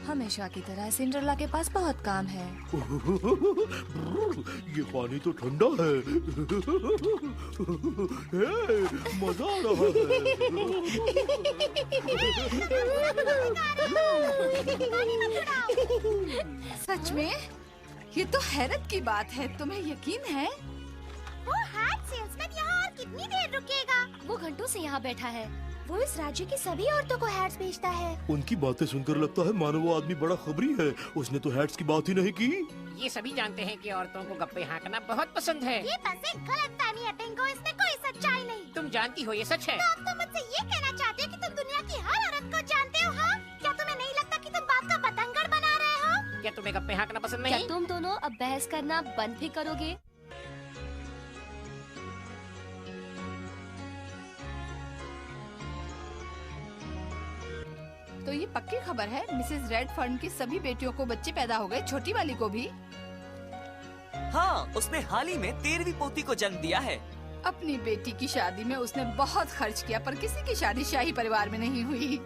हमेशा की तरह सिंड्रेला के पास बहुत काम है। ये पानी तो ठंडा है। हे, मजा आ रहा है। सच में? ये तो हैरत की बात है। तुम्हें यकीन है? वो हैट सेल्समैन यहाँ और कितनी देर रुकेगा? वो घंटों से यहाँ बैठा है। वो इस राज्य की सभी औरतों को हैट्स बेचता है। उनकी बातें सुनकर लगता है मानो वो आदमी बड़ा खबरी है। उसने तो हैट्स की बात ही नहीं की। ये सभी जानते हैं कि औरतों को गप्पे हाँकना बहुत पसंद है। ये बस एक गलतफहमी है पिंको, इसमें कोई सच्चाई नहीं। तुम जानती हो ये सच है। तो अब तुम मुझसे ये कहना चाहते हो कि तुम दुनिया की हर औरत को जानते हो? हाँ? क्या तुम्हें नहीं लगता कि तुम बात का बतंगड़ बना रहे हो? क्या तुम्हें गप्पे हाँकना पसंद क्या नहीं? तुम दोनों अब बहस करना बंद भी करोगे? तो ये पक्की खबर है, मिसेस रेडफर्न की सभी बेटियों को बच्चे पैदा हो गए, छोटी वाली को भी। हाँ, उसने हाल ही में 13वीं पोती को जन्म दिया है। अपनी बेटी की शादी में उसने बहुत खर्च किया, पर किसी की शादी शाही परिवार में नहीं हुई।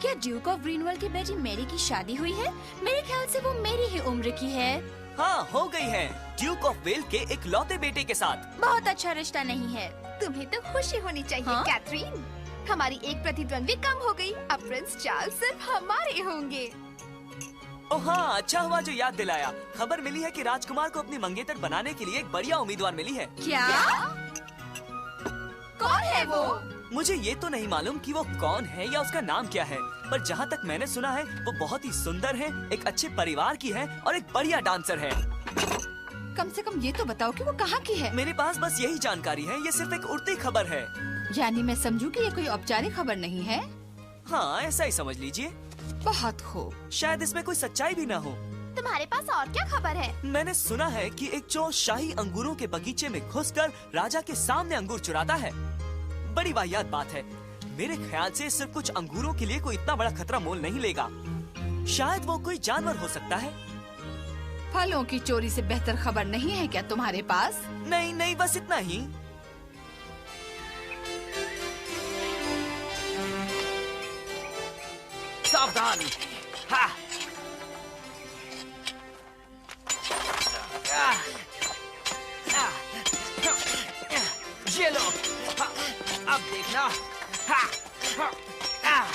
क्या ड्यूक ऑफ ग्रीनवेल की बेटी मेरी की शादी हुई है? मेरे ख्याल से वो मेरी ही उम्र की है। हाँ, हो गई है, ड्यूक ऑफ वेल के इकलौते बेटे के साथ। बहुत अच्छा रिश्ता नहीं है। तुम्हें तो खुशी होनी चाहिए हाँ? कैथरीन। हमारी एक प्रतिद्वंदी कम हो गई। अब प्रिंस चार्ल्स सिर्फ हमारे होंगे। ओह हाँ, अच्छा हुआ जो याद दिलाया। खबर मिली है कि राजकुमार को अपनी मंगेतर बनाने के लिए एक बढ़िया उम्मीदवार मिली है। क्या? कौन है वो? मुझे ये तो नहीं मालूम कि वो कौन है या उसका नाम क्या है, पर जहाँ तक मैंने सुना है वो बहुत ही सुंदर है, एक अच्छे परिवार की है और एक बढ़िया डांसर है। कम से कम ये तो बताओ कि वो कहाँ की है। मेरे पास बस यही जानकारी है, ये सिर्फ एक उड़ती खबर है। यानी मैं समझूं कि ये कोई औपचारिक खबर नहीं है? हाँ, ऐसा ही समझ लीजिए। बहुत खूब। शायद इसमें कोई सच्चाई भी न हो। तुम्हारे पास और क्या खबर है? मैंने सुना है कि एक चोर शाही अंगूरों के बगीचे में घुसकर राजा के सामने अंगूर चुराता है। बड़ी वाहियात बात है। मेरे ख्याल से सिर्फ कुछ अंगूरों के लिए कोई इतना बड़ा खतरा मोल नहीं लेगा। शायद वो कोई जानवर हो सकता है। फलों की चोरी से बेहतर खबर नहीं है क्या तुम्हारे पास? नहीं नहीं, बस इतना ही। सावधान। हाँ। ये लो। हाँ, अब देखना। हाँ, हाँ,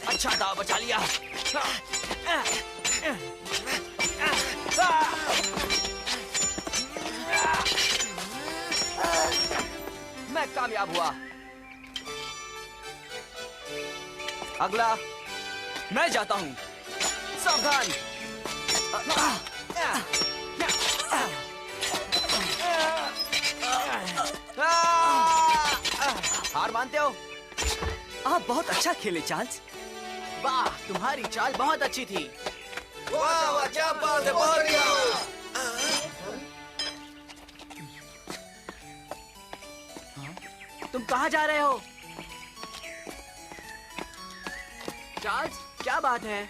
अच्छा दाव बचा लिया। मैं कामयाब हुआ। अगला मैं जाता हूँ। सावधान। हार मानते हो? आप बहुत अच्छा खेले चार्ल्स। वाह, तुम्हारी चाल बहुत अच्छी थी। वाह वाह, क्या बात है, बढ़िया। तुम कहाँ जा रहे हो? चार्ल्स, क्या बात है?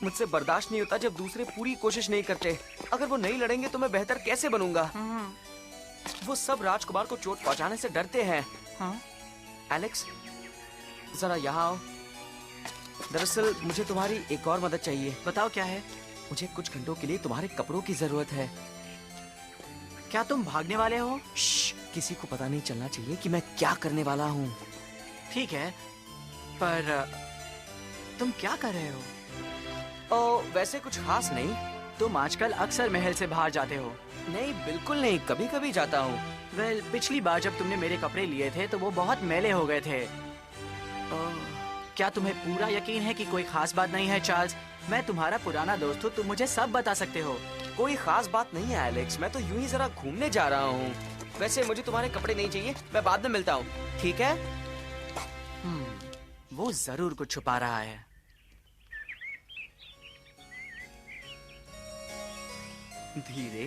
मुझसे बर्दाश्त नहीं होता जब दूसरे पूरी कोशिश नहीं करते। अगर वो नहीं लड़ेंगे तो मैं बेहतर कैसे बनूंगा? वो सब राजकुमार को चोट पहुंचाने से डरते हैं। हाँ? एलेक्स, जरा यहाँ आओ। दरअसल मुझे तुम्हारी एक और मदद चाहिए। बताओ क्या है? मुझे कुछ घंटों के लिए तुम्हारे कपड़ों की जरूरत है। क्या तुम भागने वाले हो? श्श, किसी को पता नहीं चलना चाहिए कि मैं क्या करने वाला हूँ। ठीक है, पर तुम क्या कर रहे हो? ओ, वैसे कुछ खास नहीं। तुम आजकल अक्सर महल से बाहर जाते हो। नहीं, बिल्कुल नहीं, कभी कभी जाता हूँ। वेल, पिछली बार जब तुमने मेरे कपड़े लिए थे तो वो बहुत मैले हो गए थे। क्या तुम्हें पूरा यकीन है कि कोई खास बात नहीं है चार्ल्स? मैं तुम्हारा पुराना दोस्त हूँ, तुम मुझे सब बता सकते हो। कोई खास बात नहीं है एलेक्स, मैं तो यूं ही जरा घूमने जा रहा हूँ। वैसे मुझे तुम्हारे कपड़े नहीं चाहिए, मैं बाद में मिलता हूँ, ठीक है? वो जरूर कुछ छुपा रहा है। धीरे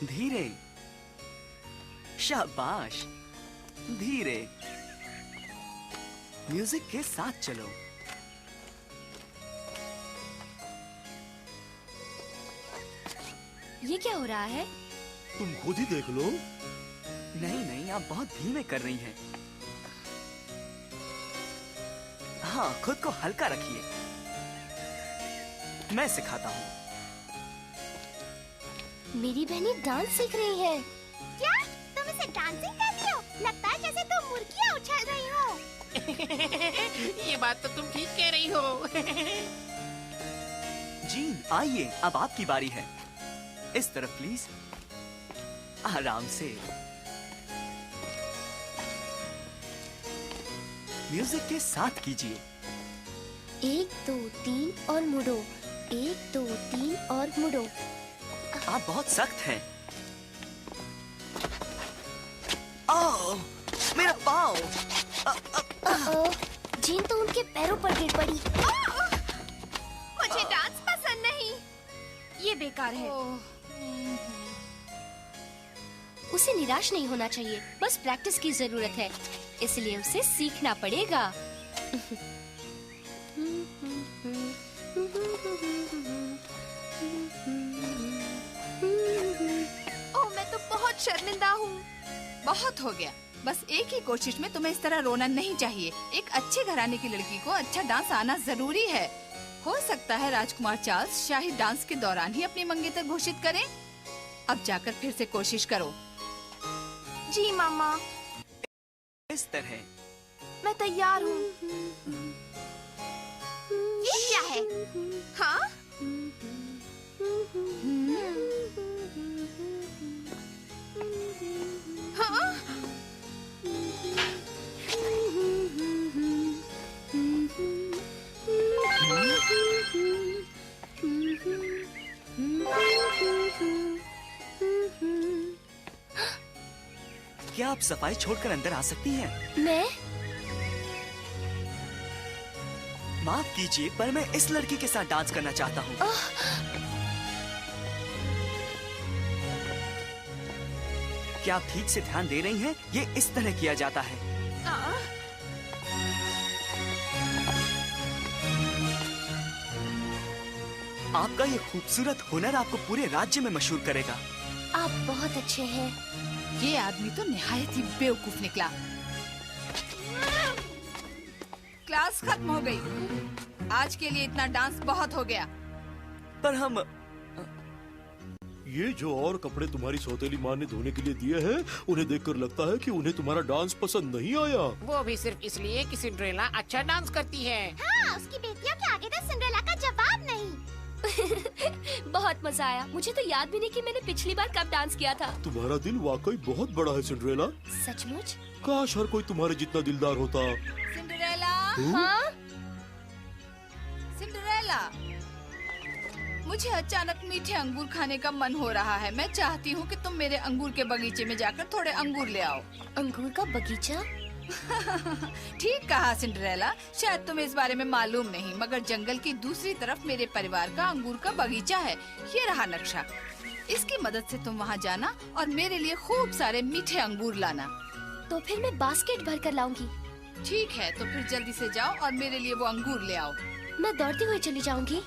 धीरे, शाबाश। धीरे, म्यूजिक के साथ चलो। ये क्या हो रहा है? तुम खुद ही देख लो। नहीं नहीं, आप बहुत धीमे कर रही हैं। हाँ, खुद को हल्का रखिए। मैं सिखाता हूँ। मेरी बहनी डांस सीख रही है। क्या तुम इसे डांसिंग करती हो? लगता है जैसे तुम मुर्गियाँ उछल रही हो। ये बात तो तुम ठीक कह रही हो। जीन, आइए, अब आपकी बारी है। इस तरफ प्लीज। आराम से। म्यूजिक के साथ कीजिए। 1 2 3 और मुड़ो। 1 2 3 और मुड़ो। आप बहुत सख्त हैं। ओह, मेरा पाँव। जीन तो उनके पैरों पर गिर पड़ी। मुझे डांस पसंद नहीं। ये बेकार है। उसे निराश नहीं होना चाहिए, बस प्रैक्टिस की जरूरत है, इसलिए उसे सीखना पड़ेगा। ओह, मैं तो बहुत शर्मिंदा हूँ। बहुत हो गया। बस एक ही कोशिश में तुम्हें इस तरह रोना नहीं चाहिए। एक अच्छे घराने की लड़की को अच्छा डांस आना जरूरी है। हो सकता है राजकुमार चार्ल्स शाही डांस के दौरान ही अपनी मंगेतर घोषित करें। अब जाकर फिर से कोशिश करो। जी मामा, इस तरह। मैं तैयार हूँ। ये क्या है? हाँ? हाँ? क्या आप सफाई छोड़कर अंदर आ सकती हैं? मैं? माफ कीजिए, पर मैं इस लड़की के साथ डांस करना चाहता हूँ। क्या आप ठीक से ध्यान दे रही हैं? ये इस तरह किया जाता है। आपका ये खूबसूरत हुनर आपको पूरे राज्य में मशहूर करेगा। आप बहुत अच्छे हैं। ये आदमी तो निहायत ही बेवकूफ निकला। क्लास खत्म हो गई। आज के लिए इतना डांस बहुत हो गया। पर हम ये जो और कपड़े तुम्हारी सौतेली माँ ने धोने के लिए दिए हैं, उन्हें देखकर लगता है कि उन्हें तुम्हारा डांस पसंद नहीं आया। वो भी सिर्फ इसलिए कि सिंड्रेला अच्छा डांस करती है। हाँ, उसकी बेटियों के आगे तो सिंड्रेला का जवाब नहीं। बहुत मजा आया। मुझे तो याद भी नहीं कि मैंने पिछली बार कब डांस किया था। तुम्हारा दिल वाकई बहुत बड़ा है सिंड्रेला। सचमुच? काश हर कोई तुम्हारे जितना दिलदार होता। सिंड्रेला, हाँ? सिंड्रेला, मुझे अचानक मीठे अंगूर खाने का मन हो रहा है। मैं चाहती हूँ कि तुम मेरे अंगूर के बगीचे में जाकर थोड़े अंगूर ले आओ। अंगूर का बगीचा? ठीक कहा सिंड्रेला। शायद तुम्हें इस बारे में मालूम नहीं, मगर जंगल की दूसरी तरफ मेरे परिवार का अंगूर का बगीचा है। ये रहा नक्शा। इसकी मदद से तुम वहाँ जाना और मेरे लिए खूब सारे मीठे अंगूर लाना। तो फिर मैं बास्केट भर कर लाऊंगी। ठीक है, तो फिर जल्दी से जाओ और मेरे लिए वो अंगूर ले आओ। मैं दौड़ती हुई चली जाऊंगी।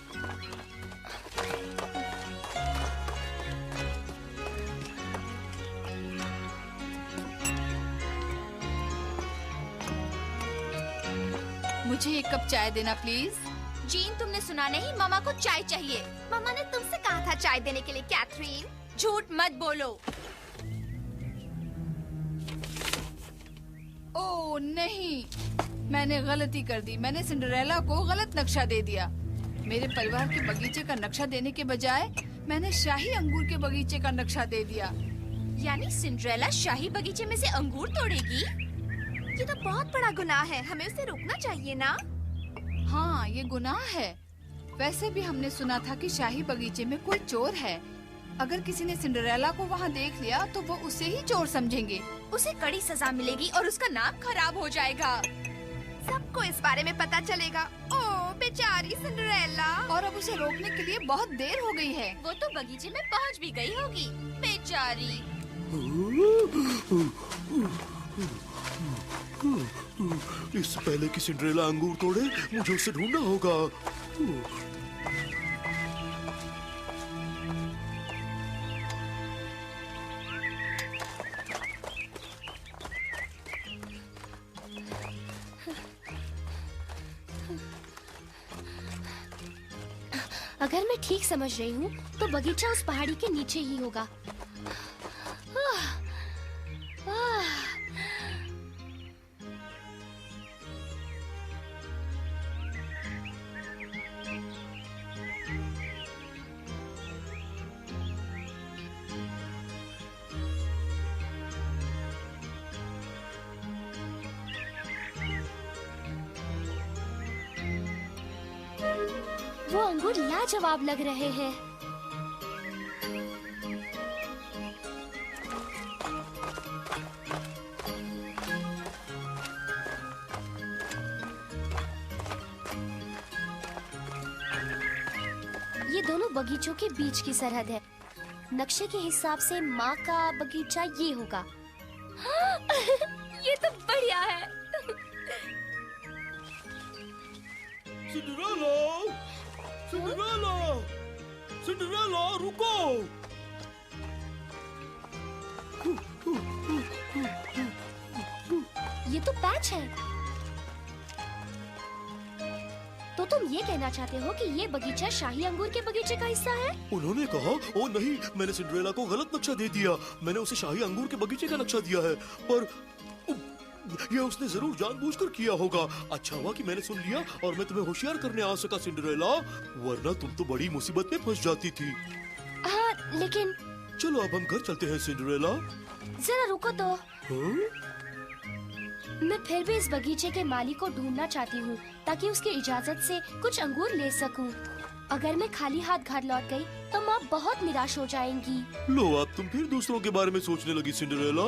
मुझे एक कप चाय देना प्लीज। जीन, तुमने सुना नहीं? मामा को चाय चाहिए। मामा ने तुमसे कहा था चाय देने के लिए, कैथरीन। झूठ मत बोलो। ओह नहीं, मैंने गलती कर दी। मैंने सिंड्रेला को गलत नक्शा दे दिया। मेरे परिवार के बगीचे का नक्शा देने के बजाय मैंने शाही अंगूर के बगीचे का नक्शा दे दिया। यानी सिंड्रेला शाही बगीचे में से अंगूर तोड़ेगी? ये तो बहुत बड़ा गुनाह है। हमें उसे रोकना चाहिए ना? हाँ, ये गुनाह है। वैसे भी हमने सुना था कि शाही बगीचे में कोई चोर है। अगर किसी ने सिंड्रेला को वहाँ देख लिया तो वो उसे ही चोर समझेंगे। उसे कड़ी सजा मिलेगी और उसका नाम खराब हो जाएगा। सबको इस बारे में पता चलेगा। ओह बेचारी सिंड्रेला। और अब उसे रोकने के लिए बहुत देर हो गई है। वो तो बगीचे में पहुंच भी गई होगी, बेचारी। इससे पहले कि सिंड्रेला अंगूर तोड़े, मुझे उसे ढूंढना होगा। अगर मैं ठीक समझ रही हूँ तो बगीचा उस पहाड़ी के नीचे ही होगा। वो अंगूर लाजवाब लग रहे हैं। ये दोनों बगीचों के बीच की सरहद है। नक्शे के हिसाब से माँ का बगीचा ये होगा। हाँ, ये तो बढ़िया है। सिंड्रेला, सिंड्रेला, सिंड्रेला, रुको। ये तो पैच है। तो तुम ये कहना चाहते हो कि ये बगीचा शाही अंगूर के बगीचे का हिस्सा है? उन्होंने कहा, ओ नहीं, मैंने सिंड्रेला को गलत नक्शा दे दिया। मैंने उसे शाही अंगूर के बगीचे का नक्शा दिया है, पर ये उसने जरूर जानबूझकर किया होगा। अच्छा हुआ कि मैंने सुन लिया और मैं तुम्हें होशियार करने आ सका सिंड्रेला, वरना तुम तो बड़ी मुसीबत में फंस जाती थी। हाँ, लेकिन चलो अब हम घर चलते हैं सिंड्रेला। जरा रुको तो। हाँ? मैं फिर भी इस बगीचे के मालिक को ढूंढना चाहती हूँ ताकि उसकी इजाजत से कुछ अंगूर ले सकूँ। अगर मैं खाली हाथ घर लौट गई तो माँ बहुत निराश हो जाएंगी। लो, अब तुम फिर दूसरों के बारे में सोचने लगी सिंड्रेला।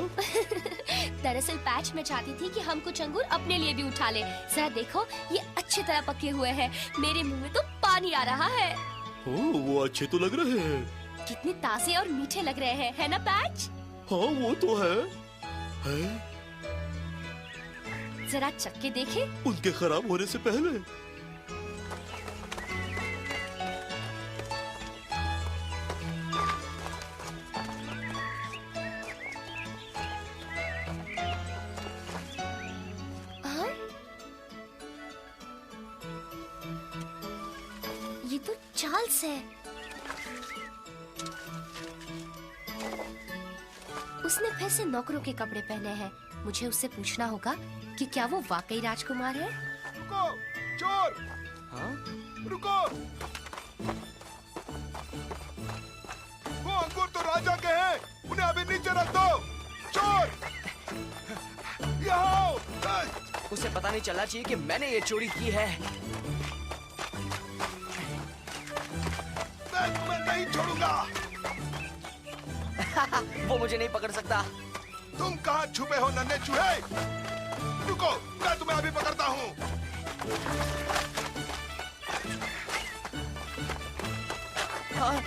दरअसल पैच में चाहती थी कि हम कुछ अंगूर अपने लिए भी उठा ले। जरा देखो, ये अच्छी तरह पके हुए हैं। मेरे मुंह में तो पानी आ रहा है। ओह, वो अच्छे तो लग रहे हैं। कितने ताजे और मीठे लग रहे हैं, है ना पैच? हाँ, वो तो है। है? जरा चक्के देखें। उनके खराब होने से पहले। हाँ? ये तो चार्ल्स है। उसने फिर से नौकरों के कपड़े पहने हैं। मुझे उससे पूछना होगा कि क्या वो वाकई राजकुमार है। रुको, चोर! हाँ? रुको! वो अंगूर तो राजा के हैं, उन्हें अभी नीचे रख दो। चोर! यहाँ आओ! उसे पता नहीं चलना चाहिए कि मैंने ये चोरी की है। मैं तुम्हें नहीं छोड़ूंगा। वो मुझे नहीं पकड़ सकता। तुम कहाँ छुपे हो नन्हे चूहे? रुको, मैं तुम्हें अभी पकड़ता हूँ।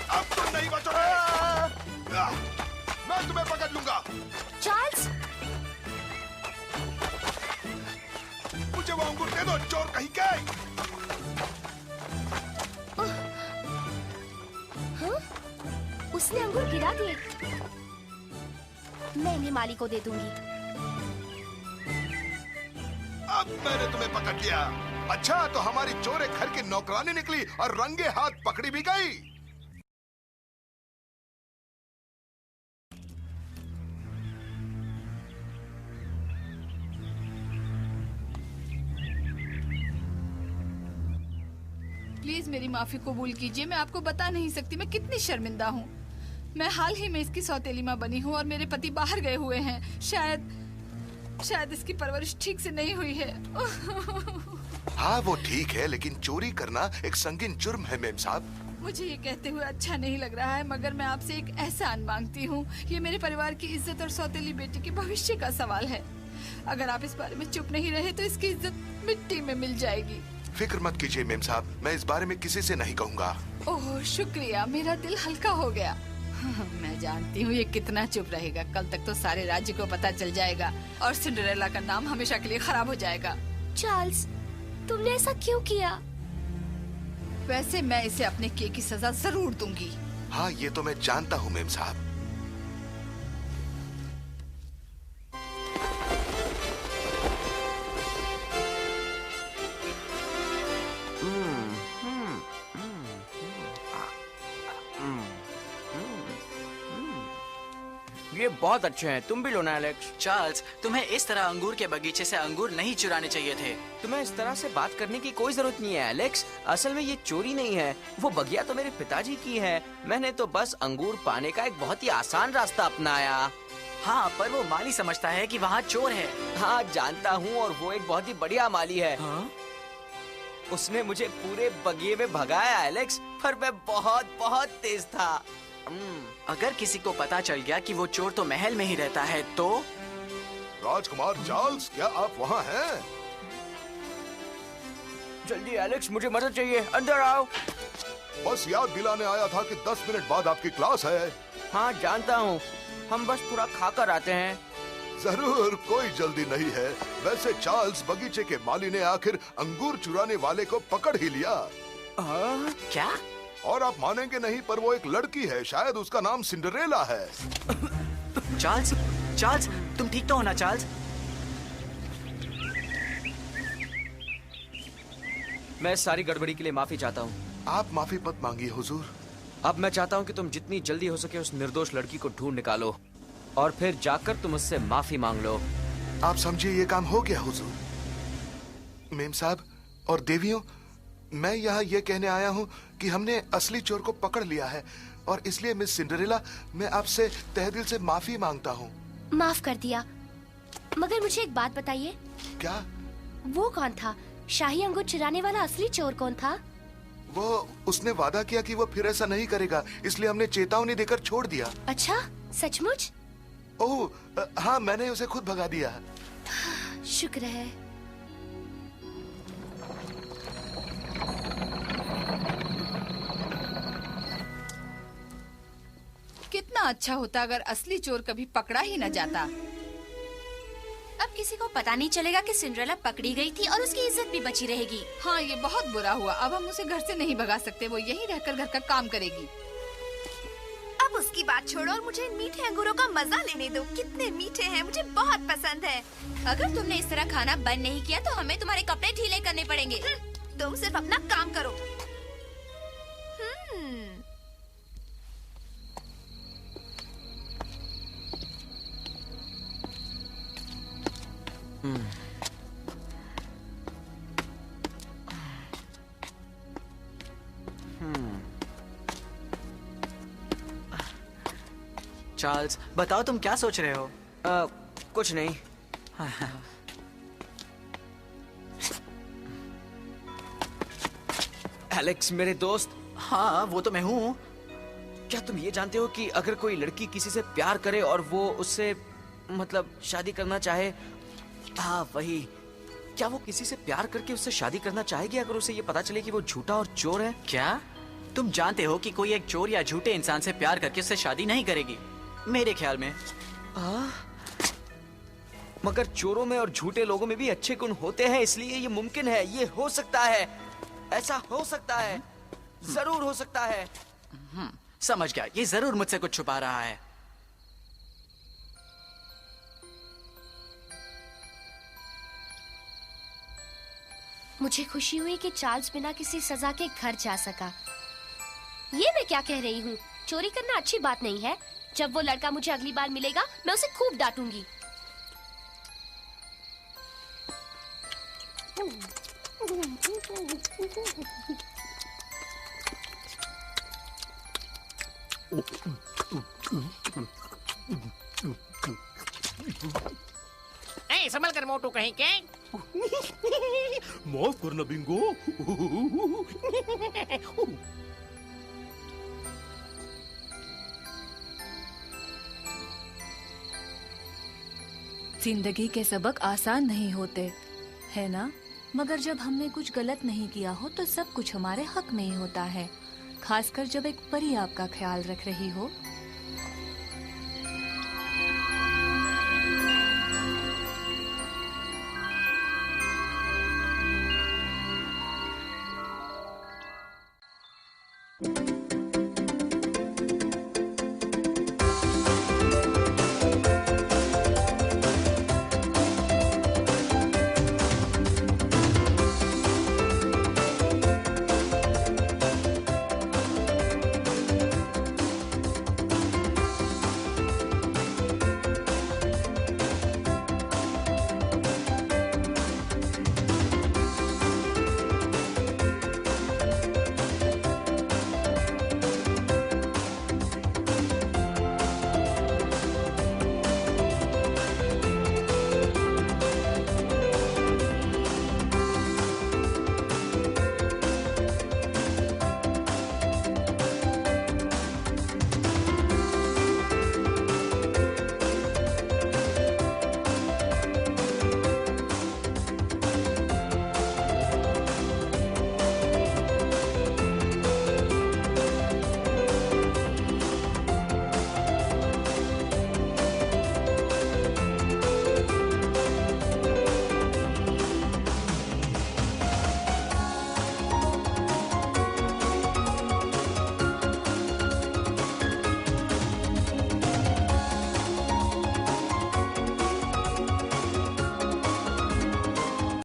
अब तुम नहीं बचोगे। मैं तुम्हें पकड़ लूंगा। चार्ल्स, मुझे वो अंगूर दे दो, चोर कहीं के। हाँ? उसने अंगूर गिरा दिए। मैं इन्हें माली को दे दूंगी। अब मैंने तुम्हें पकड़ लिया। अच्छा, तो हमारी चोरे घर की नौकरानी निकली और रंगे हाथ पकड़ी भी गई। प्लीज मेरी माफी कबूल कीजिए। मैं आपको बता नहीं सकती मैं कितनी शर्मिंदा हूँ। मैं हाल ही में इसकी सौतेली माँ बनी हूँ और मेरे पति बाहर गए हुए हैं। शायद इसकी परवरिश ठीक से नहीं हुई है। हाँ, वो ठीक है, लेकिन चोरी करना एक संगीन जुर्म है मेम साहब। मुझे ये कहते हुए अच्छा नहीं लग रहा है, मगर मैं आपसे एक एहसान मांगती हूँ। ये मेरे परिवार की इज्जत और सौतेली बेटी के भविष्य का सवाल है। अगर आप इस बारे में चुप नहीं रहे तो इसकी इज्जत मिट्टी में मिल जाएगी। फिक्र मत कीजिए मेम साहब, मैं इस बारे में किसी से नहीं कहूँगा। ओह शुक्रिया, मेरा दिल हल्का हो गया। मैं जानती हूँ ये कितना चुप रहेगा। कल तक तो सारे राज्य को पता चल जाएगा और सिंड्रेला का नाम हमेशा के लिए खराब हो जाएगा। चार्ल्स, तुमने ऐसा क्यों किया? वैसे मैं इसे अपने किए की सजा जरूर दूंगी। हाँ, ये तो मैं जानता हूँ मेम साहब। ये बहुत अच्छे हैं। तुम भी लो ना एलेक्स। चार्ल्स, तुम्हें इस तरह अंगूर के बगीचे से अंगूर नहीं चुराने चाहिए थे। तुम्हें इस तरह से बात करने की कोई जरूरत नहीं है एलेक्स। असल में ये चोरी नहीं है, वो बगिया तो मेरे पिताजी की है। मैंने तो बस अंगूर पाने का एक बहुत ही आसान रास्ता अपनाया। हाँ, पर वो माली समझता है कि वहाँ चोर है। हाँ जानता हूँ, और वो एक बहुत ही बढ़िया माली है। हाँ? उसने मुझे पूरे बगिये में भगाया एलेक्स, पर मैं बहुत बहुत तेज था। अगर किसी को पता चल गया कि वो चोर तो महल में ही रहता है तो? राजकुमार चार्ल्स, क्या आप वहाँ हैं? जल्दी एलेक्स, मुझे मदद चाहिए, अंदर आओ। बस याद दिलाने आया था कि 10 मिनट बाद आपकी क्लास है। हाँ जानता हूँ, हम बस पूरा खाकर आते हैं। जरूर, कोई जल्दी नहीं है। वैसे चार्ल्स, बगीचे के माली ने आखिर अंगूर चुराने वाले को पकड़ ही लिया। क्या? और आप मानेंगे नहीं, पर वो एक लड़की है, शायद उसका नाम सिंड्रेला है। चार्ल्स, चार्ल्स, तुम ठीक तो हो ना चार्ल्स? मैं सारी गड़बड़ी के लिए माफी चाहता हूँ। आप माफी मत मांगिए हुजूर। अब मैं चाहता हूँ कि तुम जितनी जल्दी हो सके उस निर्दोष लड़की को ढूंढ निकालो, और फिर जाकर तुम उससे माफी मांग लो। आप समझिए, ये काम हो गया हुजूर। मेम साहब और देवियों, मैं यहाँ ये कहने आया हूँ कि हमने असली चोर को पकड़ लिया है, और इसलिए मिस सिंड्रेला, मैं आपसे तहे दिल से माफी मांगता हूँ। माफ कर दिया, मगर मुझे एक बात बताइए। क्या? वो कौन था? शाही अंगूर चुराने वाला असली चोर कौन था? वो उसने वादा किया कि वो फिर ऐसा नहीं करेगा, इसलिए हमने चेतावनी देकर छोड़ दिया। अच्छा, सचमुच? ओह हाँ, मैंने उसे खुद भगा दिया। शुक्र है। कितना अच्छा होता अगर असली चोर कभी पकड़ा ही न जाता। अब किसी को पता नहीं चलेगा कि सिंड्रेला पकड़ी गई थी और उसकी इज्जत भी बची रहेगी। हाँ, ये बहुत बुरा हुआ। अब हम उसे घर से नहीं भगा सकते, वो यहीं रहकर घर का काम करेगी। अब उसकी बात छोड़ो और मुझे इन मीठे अंगूरों का मजा लेने दो। कितने मीठे हैं, मुझे बहुत पसंद है। अगर तुमने इस तरह खाना बंद नहीं किया तो हमें तुम्हारे कपड़े ढीले करने पड़ेंगे। तुम सिर्फ अपना काम करो। चार्ल्स, बताओ तुम क्या सोच रहे हो? कुछ नहीं। एलेक्स मेरे दोस्त। हाँ, वो तो मैं हूँ। क्या तुम ये जानते हो कि अगर कोई लड़की किसी से प्यार करे और वो उससे मतलब शादी करना चाहे, हाँ वही, क्या वो किसी से प्यार करके उससे शादी करना चाहेगी अगर उसे ये पता चले कि वो झूठा और चोर है? क्या तुम जानते हो कि कोई एक चोर या झूठे इंसान से प्यार करके उससे शादी नहीं करेगी, मेरे ख्याल में। मगर चोरों में और झूठे लोगों में भी अच्छे गुण होते हैं, इसलिए ये मुमकिन है, ये हो सकता है, ऐसा हो सकता है, जरूर हो सकता है। समझ गया, ये जरूर मुझसे कुछ छुपा रहा है। मुझे खुशी हुई कि चार्ल्स बिना किसी सजा के घर जा सका। ये मैं क्या कह रही हूँ? चोरी करना अच्छी बात नहीं है। जब वो लड़का मुझे अगली बार मिलेगा, मैं उसे खूब डांटूंगी। संभल कर मोटू कहीं के। माफ करना बिंगो। जिंदगी के सबक आसान नहीं होते, है ना? मगर जब हमने कुछ गलत नहीं किया हो तो सब कुछ हमारे हक में ही होता है, खासकर जब एक परी आपका ख्याल रख रही हो।